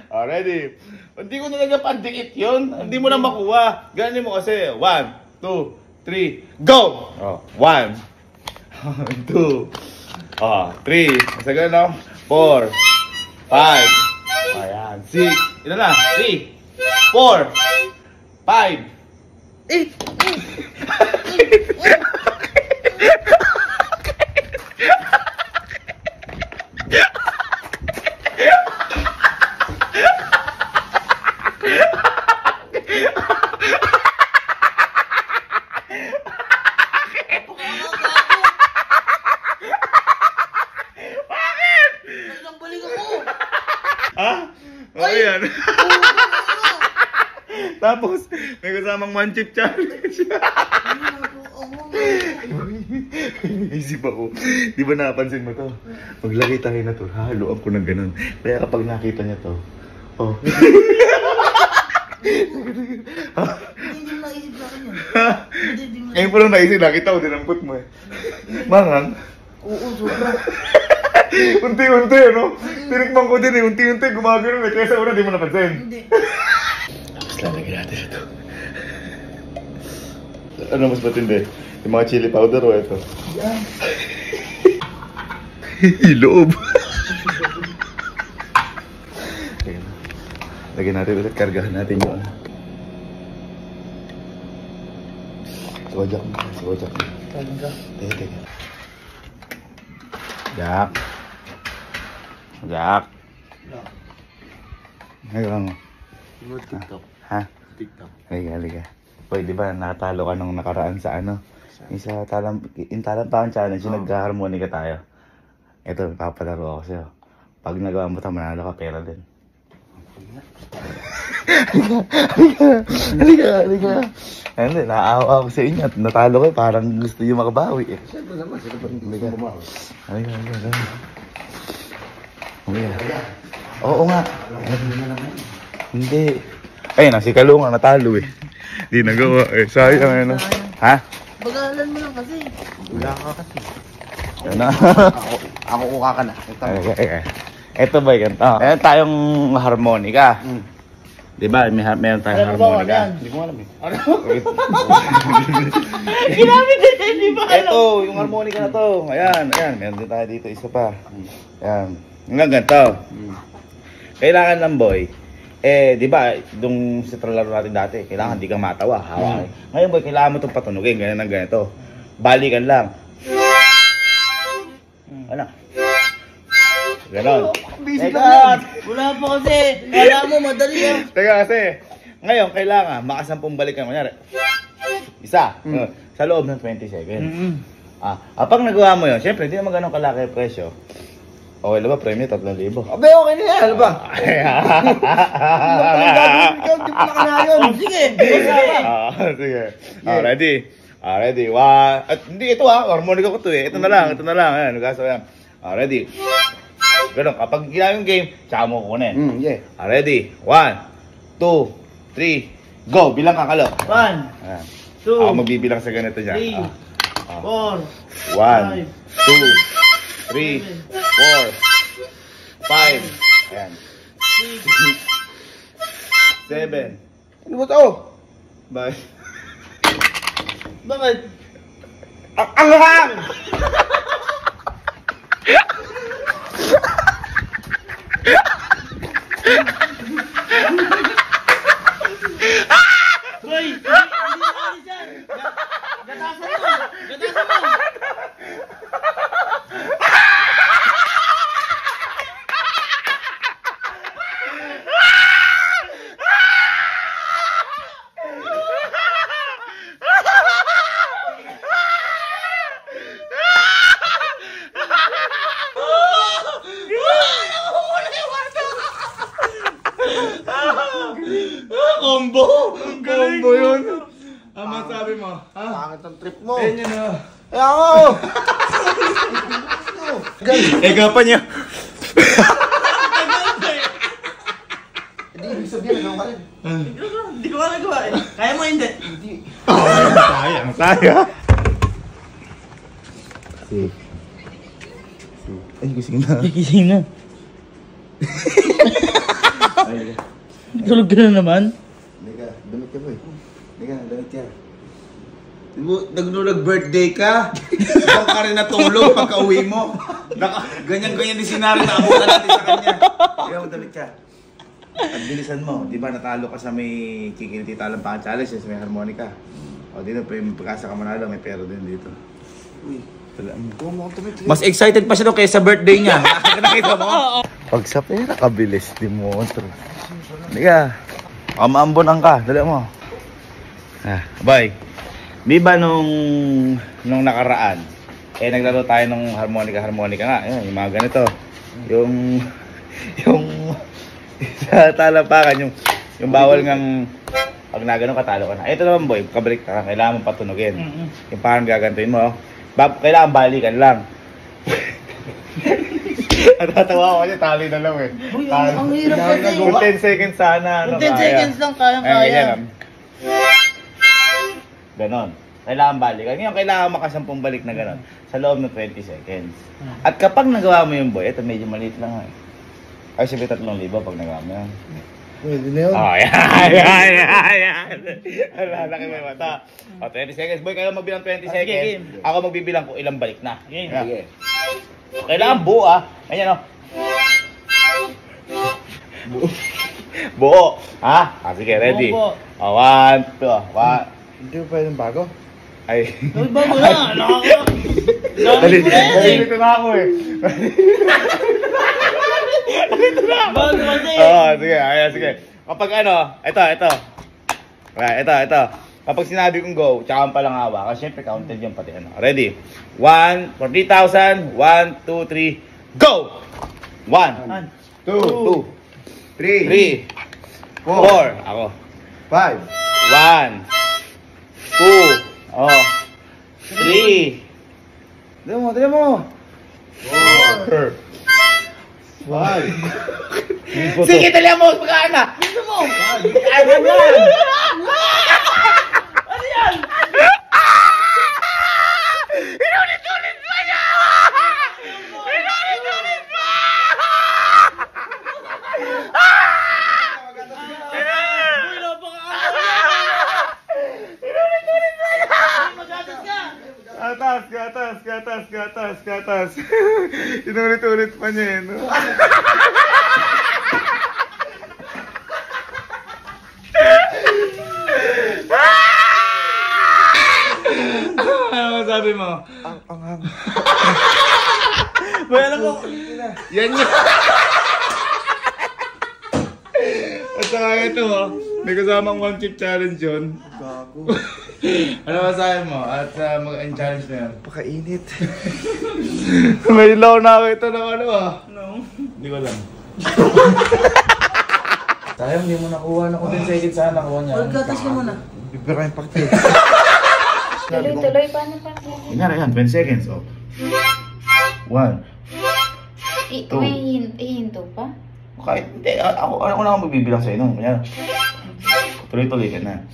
Oh, ready? Hindi ko nalaga pandikit yun. Hindi mo na makuha. Ganin mo kasi. 1, 2, 3, go! Oh, 1, 2, 3. Sa gano'n, 4, 5. Ayan, 6. Ilan na? 3, 4, 5. Ha? O, ayan. Tapos, may kasamang one chip challenge. Isip ako, di ba napansin mo to? Paglagay tayo na to, haluan ko ng ganun. Kaya kapag nakita niya to, oh. Hindi mo naisip sa akin yun. Ngayon pa lang naisip, nakita ko, dinampot mo eh. Mangang? Oo, sobra. Unti-unti, ano? Tinikman ko din eh, unti-unti, gumagano eh. Kaya sa una, di mo napansin. Hindi. Tapos lalagyan natin ito. Ano mas matindi? Yung mga chili powder o ito? Yan. Iloob. Lagyan natin ulit, kargahan natin yung ano. Siwajak mo, siwajak mo. Talaga. Teka. Jak. Jak. Ngayon mo. TikTok. Ha? TikTok. Halika. Uy, di ba nakatalo ka nung nakaraan sa ano? Yung sa talampakan challenge, yung nagka-harmonica tayo. Ito, papalaro ako sa'yo. Pag nagawa mo ito, manalo ka, pera din. Halika. Hindi, naaawa ako sa inyo at natalo kayo, parang gusto nyo makabawi eh. Siyempre naman, sila pa rin gusto bumawi. Halika. Oo nga. Hindi. Ayun na, si Kalunga natalo eh. Di nagawa eh. Sayang ano. Ha? Bagalan mo lang kasi. Wala ka kasi. Yan na. Ako kuka ka na. Okay. Ito ba yan? Meron tayong harmonica. Diba? Meron tayong harmonica. Hindi ko alam eh. Ginamit din, di ba? Ito, yung harmonica na to. Ayan. Meron din tayo dito. Isa pa. Ayan. Hanggang ganito. Kailangan ng boy. Di ba, yung sa tralaro natin dati, kailangan di kang matawa, hawakin. Ngayon boy, kailangan mo itong patunugin, ganyan ng ganito. Balikan lang. Ano? Ganon. Teka, wala pa kasi. Wala mo, madali ah. Teka kasi, ngayon kailangan makasampung balikan. Kunyari, isa, sa loob ng 20 seconds. Pag nagawa mo yun, syempre, hindi naman ganun kalaki yung presyo. Okay na ba? Premium 3,000. Abe, okay na yan. Ano ba? Sige. Sige. Ready? Ready. At hindi ito harmonica ko to eh. Ito na lang. Ayan, gaso yan. Ready? Ganun, kapag ginawa yung game, tsaka mo kukunin. Yeah. Ready? 1, 2, 3, go! Bilang kakalo. 1, Ayan. 2, Ako magbibilang sa ganito dyan. 3, 4, 1, 2, 3, 4, 5, ayan. 7, Ano ba ito? bye. Bakit? Ang hang! Boy, hindi naman dyan. Gatasan mo. Combo yun. Masabi mo? Pangit ang trip mo. Ayun yun o. Kaya ako! Ega pa niya. Hindi, ibig sabihin, ano ka rin? Hindi ko nga nagawa eh. Kaya mo hindi. Hindi. Saya. Ay, gising na. Gising na. halika. Tulog ka na naman. Halika, damit ka boy. Halika, damit ka. Nag-birthday ka? Ikaw ka rin natulog pagka uwi mo. Ganyan-ganyan din sinari na abutan natin sa kanya. Ikaw, damit ka. At bilisan mo, di ba natalo ka sa may Kikiliti Talampakan Challenge sa may harmonica. O dito, pagkasa ka manalo, may pera din dito. Uy, mas excited pa siya doon kaysa birthday niya. Nakita mo? Pag sa pera, kabilis di mo. Hindi ka. Maambon ka. Dali mo. Bye. Di ba nung nakaraan, naglaro tayo ng harmonica nga. Ayan, yung mga ganito. Yung sa talampakan, yung bawal ngang pag nagano katalo ka na. Ito naman boy, kabalik ka, kailangan mong patunogin. Yung parang gagantuin mo. Kailangan balikan lang. At tatawa ko kasi tali na lang eh. Uy, ang hirap kasi. Kung 10 seconds sana. Kung 10 seconds lang, kayang-kaya. Ganon. Kailangan balikan. Ngayon, kailangan makasampung balik na ganon. Sa loob ng 20 seconds. At kapag nagawa mo yung boy, ito medyo maliit lang eh. Ay, sabi 3,000 pag nagawa mo yan. Pwede na yun. Yan. Lalaki mo yung mata. 20 seconds. Boy, kayo magbilang 20 seconds. Game. Ako magbibilang kung ilang balik na. Game. Sige. Kailangan buo Ayan o. Buo. Sige, ready. Buo. 1, 2, 1. Hindi mo pwedeng bago? Ay. Uy, bago na. Dali, dito na ako eh. Bago kasi. Sige, sige. Kapag ito. Ito. Kapag sinabi kong go, tsaka pa lang hawa. Kasi syempre counted yung pati Ready? 1, for 3,000. 1, 2, 3, go! 1, 2, 3, 4. Ako. 5. 1, 2, 3. Dali mo. 4. 5. Sige, dali mo. Pagkaan na. Gusto mo? Ano yan? Ano yan? Inulit mo niya! Inulit mo! Uy, napaka-awal yan. Magatas ka. Gatas. Inulit-ulit pa niya eh, no? Ano masabi mo? Ang. Boy, alam mo. Yan. At saka ito may kasamang one chip challenge yun. Gago. Ano masabi mo? At mag-challenge na yan. Pakainit. May ilaw na ako ito ng No. Hindi ko alam. Sayang, hindi mo nakuha na kung 10 seconds sana nakuha niya. Gatas ka muna. Bibira yung pakti. Tuloy, paano pa? Kunyari yan, 20 seconds. 1. May hinto pa? Kahit hindi, ako na magbibilang sa'yo nun. Kunyari, tuloy-tuloy ka na.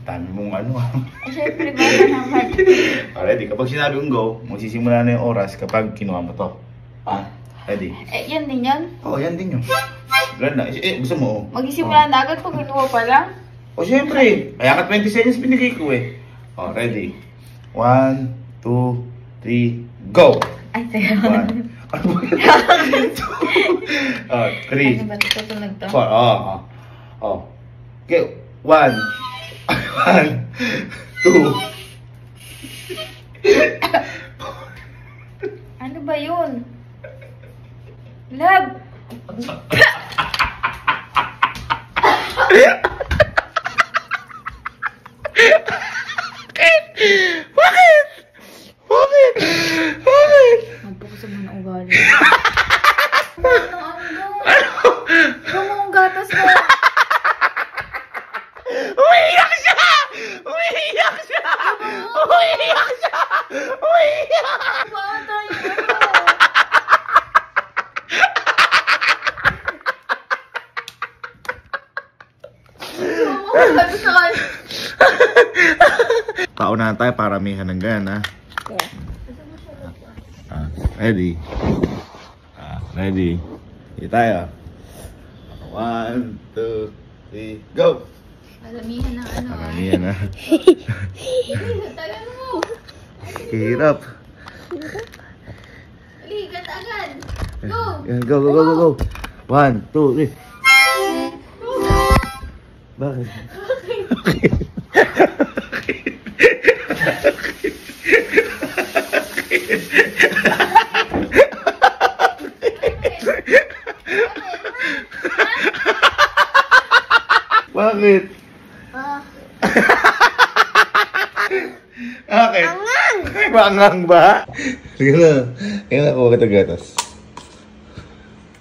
Dami mong Siyempre, baka naman. Ready, kapag sinabi kong go, magsisimula na yung oras kapag kinuha mo to. Ready? Yan din yan? Yan din yun. Ganun na. Gusto mo? Magsisimula na agad pag kinuha pa lang? Siyempre. Kaya ka 20 seconds binigay ko eh. Ready? 1, 2, 3, go! Ay, teka. 1. Ano ba yan? 2, 3, Ano ba ito? Tutunog to? 4. Okay. 1, 2. Ano ba yun? Love! Bakit? Magpapasama na ugali. Ano ang gatas mo? Umiiyak siya! Bakit tayo ano? Sabi sa kanya. Paunahan tayo, paramihan ng ganyan, Ready? Ready? Hindi tayo. 1, 2, 3, go! Alamihan ng ano ah. Ayan na. Tagal mo. Hirap. Ligat agad. Go. Ayan, go, go, go, go, go. 1, 2, 3. Bakit? Bakit? Ah. Bakit? Angang! Angang ba? Sige na. Kaya na ako gatas.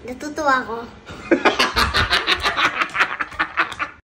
Natutuwa ko.